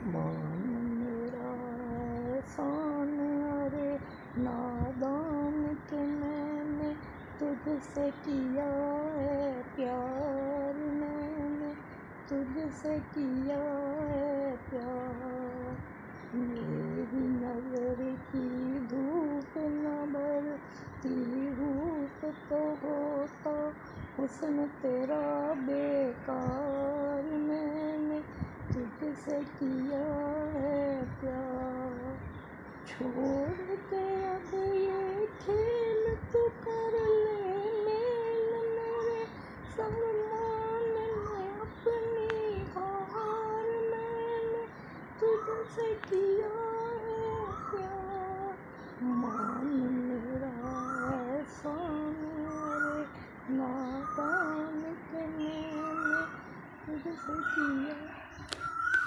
मान मेरा एहसान अरे नादान के मैंने तुझसे किया है प्यार, मैंने तुझसे किया है प्यार। मेरी नज़र की धूप न बढ़ती धूप तो होता हुस्न तेरा बेकार, मैंने तुझसे किया है प्यार। छोड़ के अब ये खेल तू कर ले मेल मेरे संग, मान ले अपनी हार, मैंने तुझसे किया है प्यार। मान मेरा एहसान अरे नादान के मैंने तुझसे किया